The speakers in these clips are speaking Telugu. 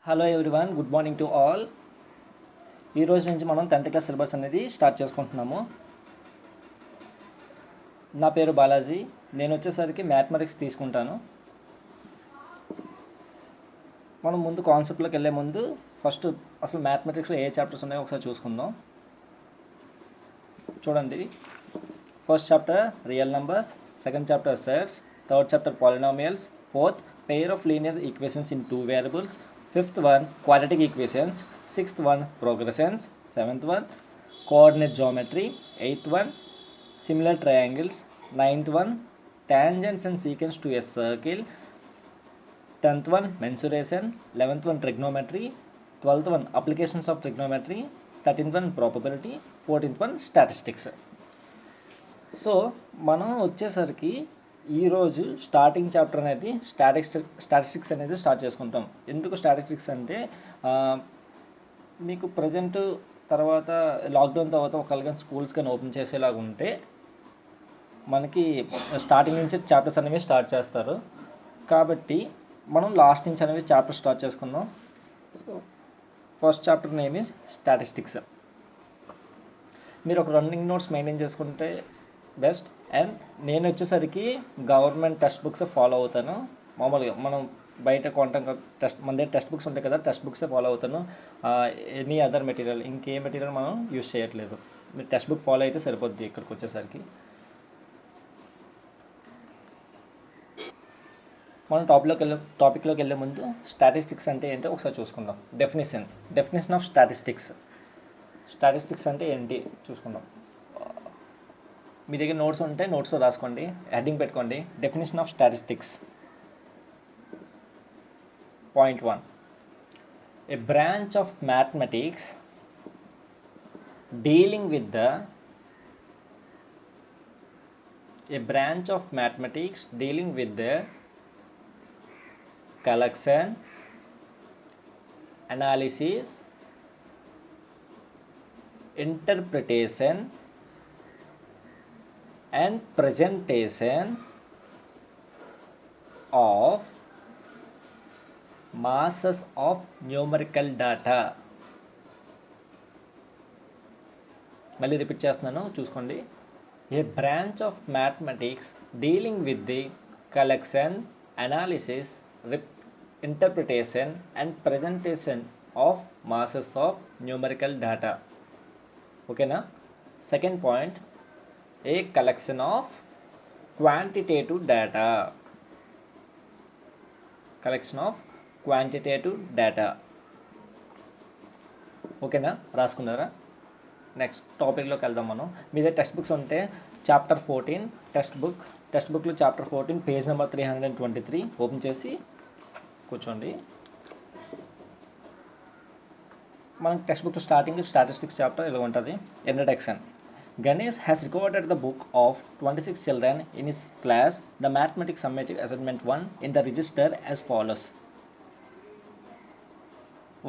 Hello everyone, good morning to all. ఈ రోజు నుంచి మనం 10th క్లాస్ సిలబస్ అనేది స్టార్ట్ చేసుకుంటున్నాము. నా పేరు బాలాజీ. నేను వచ్చేసరికి మ్యాథమెటిక్స్ తీసుకుంటాను. మనం ముందు కాన్సెప్ట్లోకి వెళ్ళే ముందు ఫస్ట్ అసలు మ్యాథమెటిక్స్లో ఏ చాప్టర్స్ ఉన్నాయో ఒకసారి చూసుకుందాం. చూడండి, first chapter real numbers, second chapter sets, third chapter polynomials, fourth pair of linear equations in two variables, fifth one quadratic equations, sixth one progressions, seventh one coordinate geometry, eighth one similar triangles, ninth one tangents and secants to a circle, 10th one mensuration, 11th one trigonometry, 12th one applications of trigonometry, 13th one probability, 14th one statistics. So మనం వచ్చేసరికి ఈరోజు స్టార్టింగ్ చాప్టర్ అనేది స్టాటిస్టిక్స్ అనేది స్టార్ట్ చేసుకుంటాం. ఎందుకు స్టాటిస్టిక్స్ అంటే మీకు ప్రజెంట్ తర్వాత లాక్డౌన్ తర్వాత ఒకవేళ స్కూల్స్ కానీ ఓపెన్ చేసేలాగా ఉంటే మనకి స్టార్టింగ్ నుంచి చాప్టర్స్ అనేవి స్టార్ట్ చేస్తారు. కాబట్టి మనం లాస్ట్ నుంచి అనేవి చాప్టర్ స్టార్ట్ చేసుకుందాం. So first chapter name is statistics. మీరు ఒక రన్నింగ్ నోట్స్ మెయింటైన్ చేసుకుంటే బెస్ట్. అండ్ నేను వచ్చేసరికి గవర్నమెంట్ టెక్స్ట్ బుక్స్ ఫాలో అవుతాను. మామూలుగా మనం బయట కొంటాం టెక్స్ట్, మన దగ్గర టెక్స్ట్ బుక్స్ ఉంటాయి కదా, టెక్స్ట్ బుక్సే ఫాలో అవుతాను. ఎనీ అదర్ మెటీరియల్, ఇంకే మెటీరియల్ మనం యూజ్ చేయట్లేదు. మీరు టెక్స్ట్ బుక్ ఫాలో అయితే సరిపోద్ది. ఇక్కడికి వచ్చేసరికి మనం టాపిక్లోకి వెళ్ళే ముందు స్టాటిస్టిక్స్ అంటే ఏంటో ఒకసారి చూసుకుందాం. డెఫినేషన్ ఆఫ్ స్టాటిస్టిక్స్ అంటే ఏంటి చూసుకుందాం. మీ దగ్గర నోట్స్ ఉంటే నోట్స్లో రాసుకోండి, హెడ్డింగ్ పెట్టుకోండి. Definition of statistics. Point 1, A branch of mathematics dealing with the collection, analysis, interpretation and presentation of masses of numerical data. మళ్ళీ రిపీట్ చేస్తున్నాను, చూసుకోండి. A branch of mathematics dealing with the collection, analysis, interpretation and presentation of masses of numerical data. ఓకేనా? Second point, a collection of quantitative data. ఓకేనా? రాసుకున్నారా? నెక్స్ట్ టాపిక్లోకి వెళ్దాం మనం. మీద టెక్స్ట్ బుక్స్ ఉంటే చాప్టర్ 14 టెక్స్ట్ బుక్లో చాప్టర్ 14 పేజ్ నెంబర్ 323 ఓపెన్ చేసి కూర్చోండి. మనకి text book starting statistics chapter ఇలా ఉంటుంది. Introduction. Ganesh has recorded the book of 26 children in his class, the mathematics summative assignment 1, in the register as follows.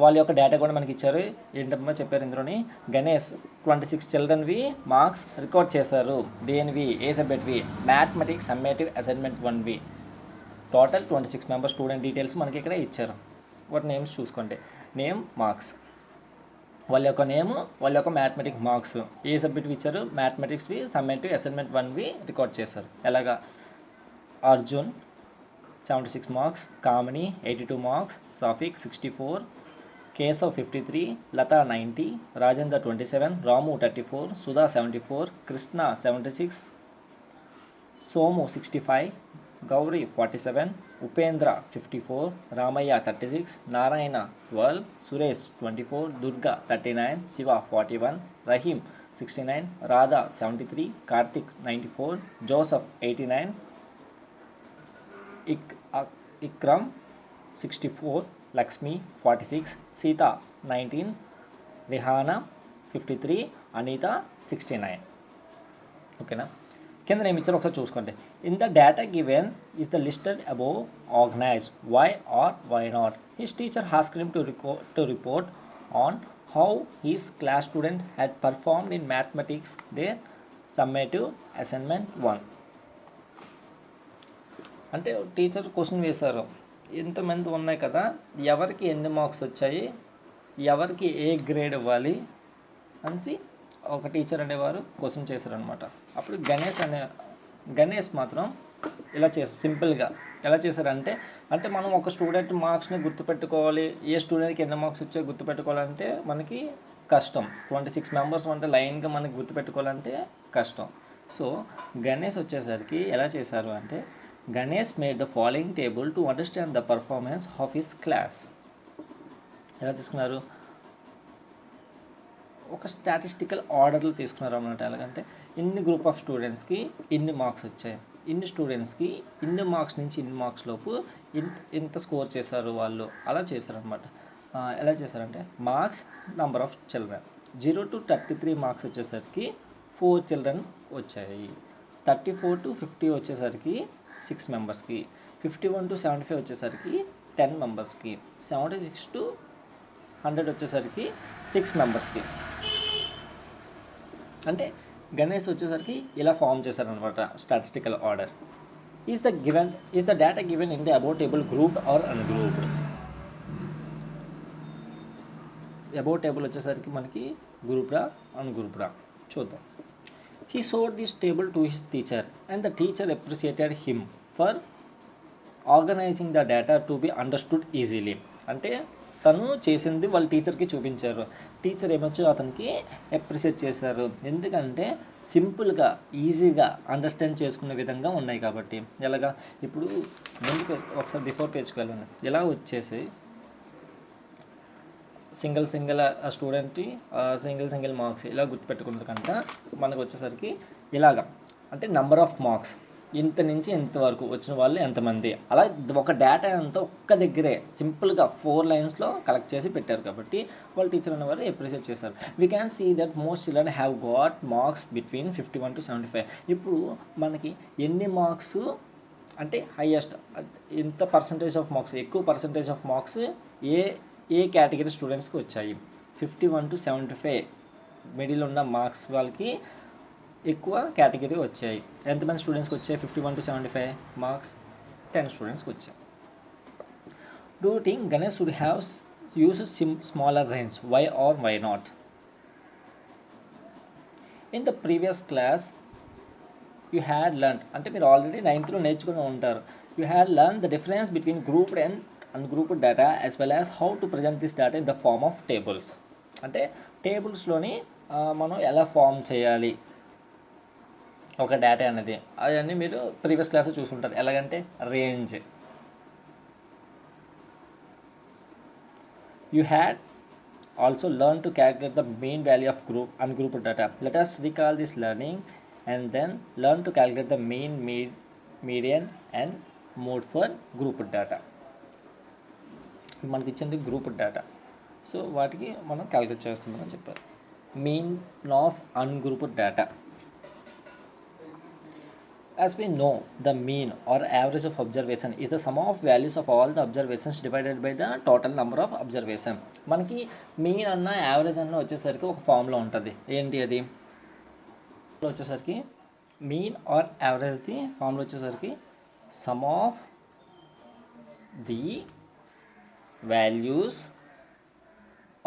వాళ్ళ యొక్క డేటా కూడా మనకి ఇచ్చారు. ఏంటమ్మా చెప్పారు ఇందులోని, గణేష్ 26 చిల్డ్రన్వి మార్క్స్ రికార్డ్ చేశారు. దేనివి? ఏ సబ్జెక్ట్వి? మ్యాథమెటిక్స్ సమ్మేటివ్ అసైన్మెంట్ 1వి. టోటల్ 26 మెంబర్స్ స్టూడెంట్ డీటెయిల్స్ మనకి ఇక్కడ ఇచ్చారు. వాటి నేమ్స్ చూసుకోండి. నేమ్, మార్క్స్, వాళ్ళ యొక్క నేమ్, వాళ్ళ యొక్క మ్యాథమెటిక్స్ మార్క్స్, ఏ సబ్జెక్ట్వి ఇచ్చారు, మ్యాథమెటిక్స్వి సమ్మేటివ్ అసైన్మెంట్ 1వి రికార్డ్ చేశారు. ఎలాగా? అర్జున్ 76 మార్క్స్, కామిని 82 మార్క్స్, సాఫిక్ 64, కేశవ్ 53, లతా 90, రాజేందర్ 27, రాము 34, సుధా 74, కృష్ణ 76, సోము 65, గౌరీ 47, ఉపేంద్ర 54, రామయ్య 36, నారాయణ 12, సురేష్ 24, దుర్గా 39, శివ 41, రహీం 69, రాధా 73, కార్తిక్ 94, జోసఫ్ 89, ఇక్రమ్ 64, లక్ష్మి 46, సీత 19, రిహానా 53, అనిత 69. ఓకేనా? కింద నేను ఇచ్చారు ఒకసారి చూసుకోండి. In the data given is the listed above organized why or why not. His teacher asked him to report on how his class student had performed in mathematics their summative assignment 1. అంటే టీచర్ క్వశ్చన్ వేశారు, ఇంతమంది ఉన్నాయి కదా, ఎవరికి ఎన్ని మార్క్స్ వచ్చాయి, ఎవరికి ఏ గ్రేడ్ ఇవ్వాలి అని ఒక టీచర్ అనేవారు క్వశ్చన్ చేశారనమాట. అప్పుడు గణేష్ మాత్రం ఇలా సింపుల్గా ఎలా చేశారంటే, అంటే మనం ఒక స్టూడెంట్ మార్క్స్ని గుర్తుపెట్టుకోవాలి, ఏ స్టూడెంట్కి ఎన్ని మార్క్స్ వచ్చాయో గుర్తుపెట్టుకోవాలంటే మనకి కష్టం. 26 మెంబర్స్ అంటే లైన్గా మనకి గుర్తుపెట్టుకోవాలంటే కష్టం. సో గణేష్ వచ్చేసరికి ఎలా చేశారు అంటే, Ganesh made the following table to understand the performance of his class. ఎలా తీసుకున్నారు, ఒక స్టాటిస్టికల్ ఆర్డర్లో తీసుకున్నారు అన్నమాట. ఎలాగంటే ఇన్ని గ్రూప్ ఆఫ్ స్టూడెంట్స్కి ఇన్ని మార్క్స్ వచ్చాయి, ఇన్ని స్టూడెంట్స్కి ఇన్ని మార్క్స్ నుంచి ఇన్ని మార్క్స్ లోపు ఇంత స్కోర్ చేశారు వాళ్ళు, అలా చేశారనమాట. ఎలా చేశారంటే marks, number of children 0 to 33 marks వచ్చేసరికి 4 చిల్డ్రన్ వచ్చాయి. 34 to 50 వచ్చేసరికి 6 మెంబర్స్కి, 51 to 75 వచ్చేసరికి 10 మెంబర్స్కి, 76 to 100 వచ్చేసరికి 6 మెంబర్స్కి. అంటే గణేష్ వచ్చేసరికి ఇలా ఫామ్ చేశారనమాట statistical order. Is the data given in the about table grouped or ungrouped? About table వచ్చేసరికి మనకి గ్రూప్డా అన్గ్రూప్డా చూద్దాం. He showed this table to his teacher and the teacher appreciated him for organizing the data to be understood easily. అంటే తను చేసింది వాళ్ళ టీచర్కి చూపించారు, టీచర్ ఏమొచ్చో అతనికి అప్రిషియేట్ చేశారు. ఎందుకంటే సింపుల్గా ఈజీగా అండర్స్టాండ్ చేసుకునే విధంగా ఉన్నాయి కాబట్టి. ఎలాగా, ఇప్పుడు ముందు ఒకసారి బిఫోర్ పేజ్కి వెళ్ళండి. ఇలా వచ్చేసి సింగిల్ స్టూడెంట్కి సింగిల్ మార్క్స్ ఇలా గుర్తుపెట్టుకున్నది కనుక మనకు వచ్చేసరికి ఇలాగా, అంటే నెంబర్ ఆఫ్ మార్క్స్ ఇంత నుంచి ఇంతవరకు వచ్చిన వాళ్ళు ఎంతమంది, అలా ఒక డేటా అంతా ఒక్క దగ్గరే సింపుల్గా 4 లైన్స్లో కలెక్ట్ చేసి పెట్టారు కాబట్టి వాళ్ళు టీచర్ అనేవారు అప్రిషియేట్ చేశారు. We can see that most children have got marks between 51 to 75. ఇప్పుడు మనకి ఎన్ని మార్క్స్ అంటే హైయెస్ట్ ఇంత పర్సంటేజ్ ఆఫ్ మార్క్స్, ఎక్కువ percentage of marks A category స్టూడెంట్స్కి వచ్చాయి, 51 to 75 మిడిల్ ఉన్న మార్క్స్ వాళ్ళకి ఎక్కువ కేటగిరీ వచ్చాయి. ఎంతమంది స్టూడెంట్స్కి వచ్చాయి 51 to 75 మార్క్స్? 10 స్టూడెంట్స్కి వచ్చాయి. Do you think Ganesh would have use smaller range? Why or why not? In the previous class you had learn, అంటే మీరు ఆల్రెడీ 9th నేర్చుకుని ఉంటారు. You had learn the difference between grouped and ungrouped data as well as how to present this data in the form of tables. అంటే టేబుల్స్లోని మనం ఎలా ఫామ్ చేయాలి ఒక డేటా అనేది, అవన్నీ మీరు ప్రీవియస్ క్లాస్లో చూసుంటారు. ఎలాగంటే range. You had also learn to calculate the main value of ungrouped data. Let us recall this learning and then learn to calculate the mean, median and mode for grouped data. మనకి ఇచ్చింది గ్రూప్డ్ డేటా, సో వాటికి మనం క్యాలిక్యులేట్ చేసుకుందామని చెప్పారు. Mean of ungrouped data. As we know, the mean or average of observation is the sum of values of all the observations divided by the total number of observation. మనకి మీన్ అన్న యావరేజ్ అన్న వచ్చేసరికి ఒక ఫార్ములా ఉంటుంది. ఏంటి అది? వచ్చేసరికి మీన్ ఆర్ యావరేజ్ది ఫార్ములా వచ్చేసరికి sum of the values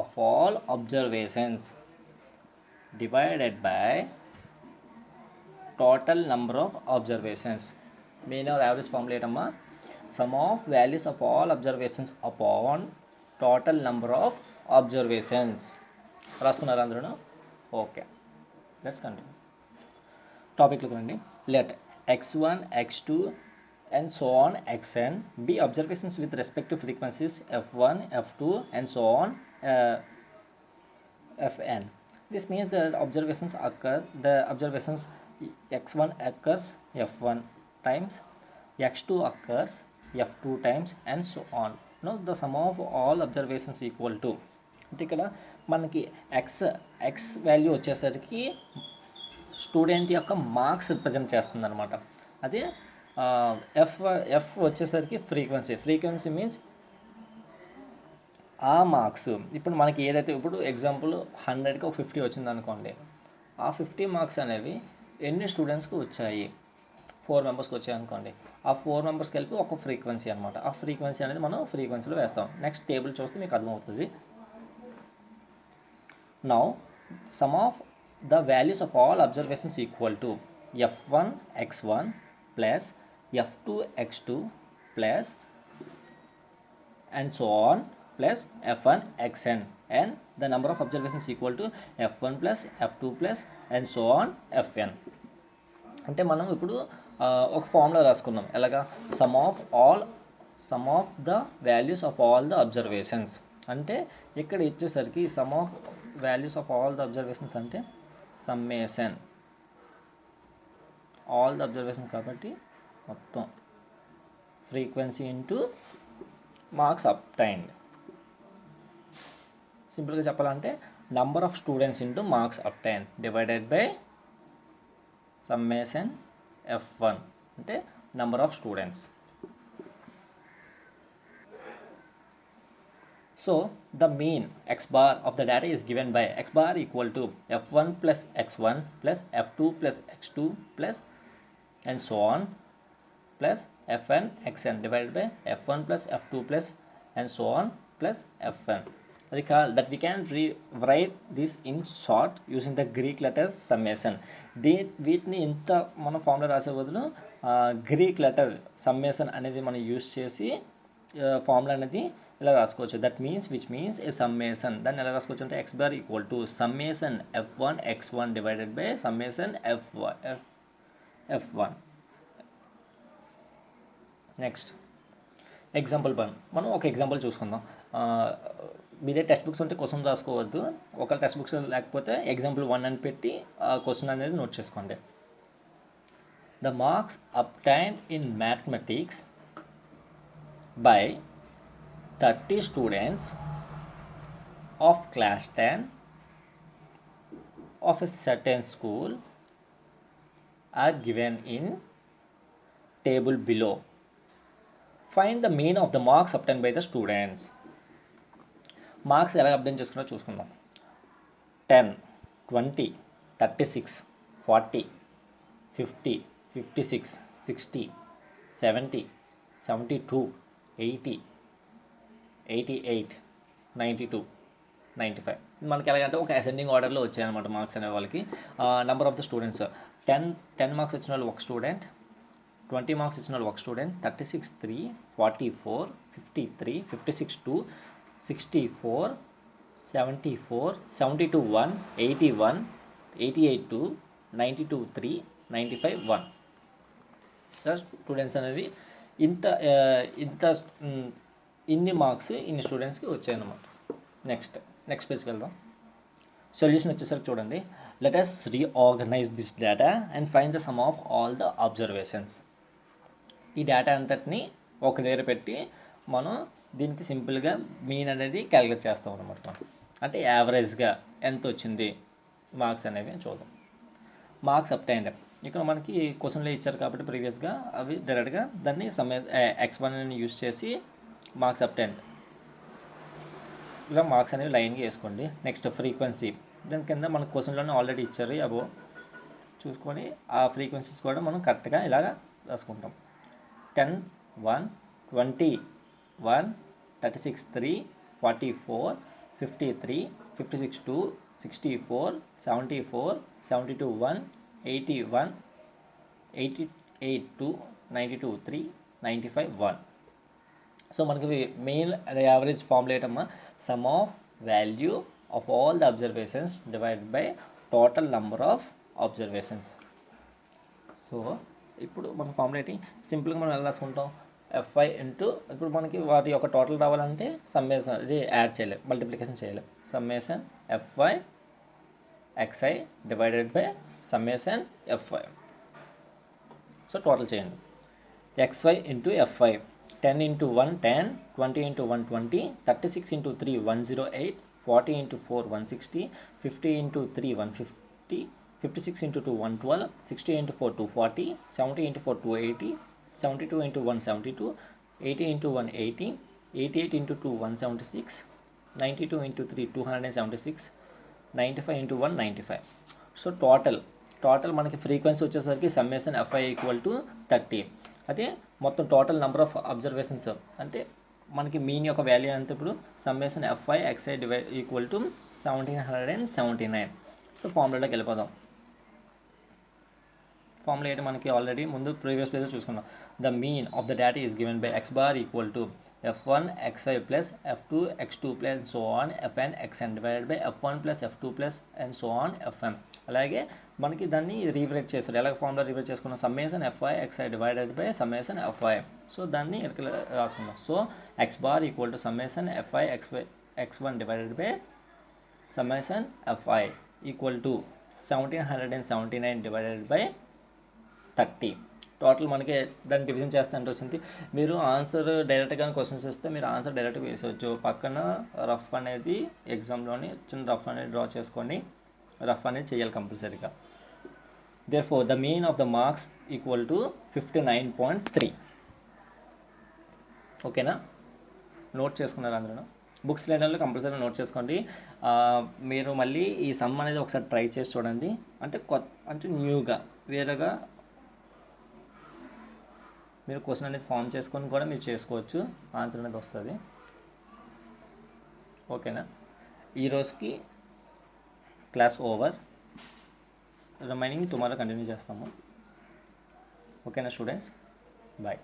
of all observations divided by total number of observations. Mean or average formula ఏంటమ్మా? Sum of values of all observations upon total number of observations. రాసుకున్నారు అందరూ? Okay, let's continue. టాపిక్లోకి రండి. Let x1, x2 and so on xn be observations with respect to frequencies f1, f2 and so on fn. This means that the observations x1 occurs f1 times, x2 occurs f2 times and so on. Now the sum of all observations equal to, అంటే ఇక్కడ మనకి x వాల్యూ వచ్చేసరికి స్టూడెంట్ యొక్క మార్క్స్ రిప్రజెంట్ చేస్తుంది అనమాట. అదే ఎఫ్ వచ్చేసరికి ఫ్రీక్వెన్సీ మీన్స్ ఆ మార్క్స్. ఇప్పుడు మనకి ఏదైతే, ఇప్పుడు ఎగ్జాంపుల్ 100కి ఒక 50 వచ్చింది అనుకోండి, ఆ 50 మార్క్స్ అనేవి ఎన్ని స్టూడెంట్స్కి వచ్చాయి? 4 మెంబర్స్కి వచ్చాయనుకోండి, ఆ 4 మెంబర్స్కి కలిపి ఒక ఫ్రీక్వెన్సీ అనమాట. ఆ ఫ్రీక్వెన్సీ అనేది మనం ఫ్రీక్వెన్సీలో వేస్తాం. నెక్స్ట్ టేబుల్ చూస్తే మీకు అర్థమవుతుంది. Now, sum of the values of all observations equal to f1 x1 plus f2 x2 plus and so on plus f1 xn, and the number of observations equal to f1 plus f2 plus and so on fn. అంటే మనం ఇప్పుడు ఒక ఫార్ములా రాసుకున్నాం. ఎలాగా? Sum of the values of all the observations. అంటే ఇక్కడ ఇచ్చేసరికి sum of values of all the observations అంటే సమ్మేషన్ ఆల్ ద అబ్జర్వేషన్, కాబట్టి మొత్తం ఫ్రీక్వెన్సీ ఇంటూ మార్క్స్ అబ్టైన్డ్. సింపుల్గా చెప్పాలంటే number of students into marks obtained divided by summation f1 అంటే number of students. So the mean x bar of the data is given by x bar equal to f1 plus x1 plus f2 plus x2 plus and so on plus fn xn divided by f1 plus f2 plus and so on plus fn. Recall that we can write this in short using the Greek letter summation. వీటిని ఇంత మన ఫార్ములా రాసే బదులు గ్రీక్ లెటర్ సమ్మేషన్ అనేది మనం యూస్ చేసి ఫార్ములా అనేది ఇలా రాసుకోవచ్చు. That means which means A summation. దాన్ని ఎలా రాసుకోవచ్చు అంటే X bar equal to summation f1 x1 divided by summation f1. Next example 1. మనం ఒక ఎగ్జాంపుల్ చూసుకుందాం. మీదే టెక్స్ట్ బుక్స్ ఉంటే క్వశ్చన్ రాసుకోవద్దు. ఒక టెక్స్ట్ బుక్స్ లేకపోతే ఎగ్జాంపుల్ 1 అని పెట్టి క్వశ్చన్ అనేది నోట్ చేసుకోండి. The marks obtained in mathematics by 30 students of class 10 of a certain school are given in table below. Find the mean of the marks obtained by the students. Marks ఎలా అప్డేట్ చేసుకున్నా చూసుకుందాం. 10, 20, 36, 40, 50, 56, 60, 70, 72, 80, 88, 92, 95. మనకి ఎలాగంటే ఒక అసెండింగ్ ఆర్డర్లో వచ్చాయన్నమాట మార్క్స్ అనే వాళ్ళకి. Number of the students 10 marks వచ్చిన వాళ్ళు ఒక స్టూడెంట్, 20 మార్క్స్ వచ్చిన వాళ్ళు ఒక స్టూడెంట్, 36 3, 44, 53, 56 2, 64, 74, 72 1, 81, 88 2, 92 3, 95 1. స్టూడెంట్స్ అనేవి ఇన్ని మార్క్స్ ఇన్ని స్టూడెంట్స్కి వచ్చాయన్నమాట. నెక్స్ట్ పేజ్కి వెళ్దాం. సొల్యూషన్ వచ్చేసరికి చూడండి. Let us reorganise this data and find the sum of all the observations. ఈ డేటా అంతటిని ఒక దగ్గర పెట్టి మనం దీనికి సింపుల్గా మీన్ అనేది క్యాలిక్యులేట్ చేస్తాం అనమాట. మనం అంటే యావరేజ్గా ఎంత వచ్చింది మార్క్స్ అనేవి చూద్దాం. మార్క్స్ అబ్టైన్డ్ ఇక్కడ మనకి క్వశ్చన్లో ఇచ్చారు కాబట్టి ప్రీవియస్గా అవి డైరెక్ట్గా దాన్ని x1 అని యూస్ చేసి మార్క్స్ అబ్టైన్డ్ ఇలా మార్క్స్ అనేవి లైన్గా వేసుకోండి. నెక్స్ట్ ఫ్రీక్వెన్సీ, దాని కింద మనకు క్వశ్చన్లోనే ఆల్రెడీ ఇచ్చారు అబో చూసుకొని ఆ ఫ్రీక్వెన్సీస్ కూడా మనం కరెక్ట్గా ఇలాగ రాసుకుంటాం. 10 1, 20 1, 36 3, 44, 53, 56 2, 64, 74, 72 1, 81, 88 2, 92 3, 95 1. సో మనకి మెయిన్ యావరేజ్ ఫార్ములా ఏంటమ్మా? Sum of value of all the observations divided by total number of observations. So ఇప్పుడు మన ఫార్ములా ఏంటి? సింపుల్గా మనం ఎలా రాసుకుంటాం? FI ఇంటూ ఇప్పుడు మనకి వాటి యొక్క టోటల్ రావాలంటే సమ్మేషన్ ఇది యాడ్ చేయలేం, మల్టిప్లికేషన్ చేయలేం. Summation FI XI divided by summation FI. So total చేయండి. XY into FI 10 into 1 10, 20 into 1 20, 36 into 3 108, 40 into 4 160, 50 into 3 150, 56 into 2 112, 60 into 4 240, 70 into 4 280, 72 into 1 72, 80 into 1 80, 88 into 2 176, 92 into 3 276, 95 into 1 95. So total total మనకి ఫ్రీక్వెన్సీ వచ్చేసరికి సమ్మేషన్ ఎఫ్ఐ ఈక్వల్ టు 30. అదే మొత్తం టోటల్ నెంబర్ ఆఫ్ అబ్జర్వేషన్స్ అంటే మనకి మీన్ యొక్క వాల్యూ ఎంత ఇప్పుడు summation f i X I equal to 1779. So ఫార్ములాలోకి వెళ్ళిపోదాం. ఫార్ములా ఏంటి మనకి ఆల్రెడీ ముందు ప్రీవియస్ పేజ్లో చూసుకున్నాం. The mean of the data is given by X bar equal to f1 xi plus f2 x2 plus and so on fn xn divided by f1 plus f2 plus and so on fm. అలాగే మనకి దాన్ని రీవరైట్ చేస్తారు. ఎలాగ ఫార్ములా రీవరైట్ చేసుకున్నాం, summation f i x i divided by summation f i. So దాన్ని ఇక్కడ రాసుకున్నాం. So x bar equal to summation f i x1 divided by summation f i equal to 1779 divided by 30. Total మనకి దాన్ని డివిజన్ చేస్తే అంటే వచ్చింది. మీరు ఆన్సర్ డైరెక్ట్గా క్వశ్చన్స్ ఇస్తే మీరు ఆన్సర్ డైరెక్ట్గా వేసేవచ్చు. పక్కన రఫ్ అనేది ఎగ్జామ్లోని చిన్న రఫ్ అనేది డ్రా చేసుకొని రఫ్ అనేది చేయాలి కంపల్సరీగా. Therefore the mean of the marks equal to 59.3. ఓకేనా, నోట్ చేసుకున్నారు అందరూ. బుక్స్ లేనర్లో కంపల్సరీ నోట్ చేసుకోండి. మీరు మళ్ళీ ఈ సమ్ అనేది ఒకసారి ట్రై చేసి చూడండి. అంటే అంటే న్యూగా వేరేగా మీరు క్వశ్చన్ అనేది ఫామ్ చేసుకొని కూడా మీరు చేసుకోవచ్చు, ఆన్సర్ అనేది వస్తుంది. ఓకేనా, ఈరోజుకి class over. Remaining tomorrow continue చేస్తాము. ఓకేనా స్టూడెంట్స్, బాయ్.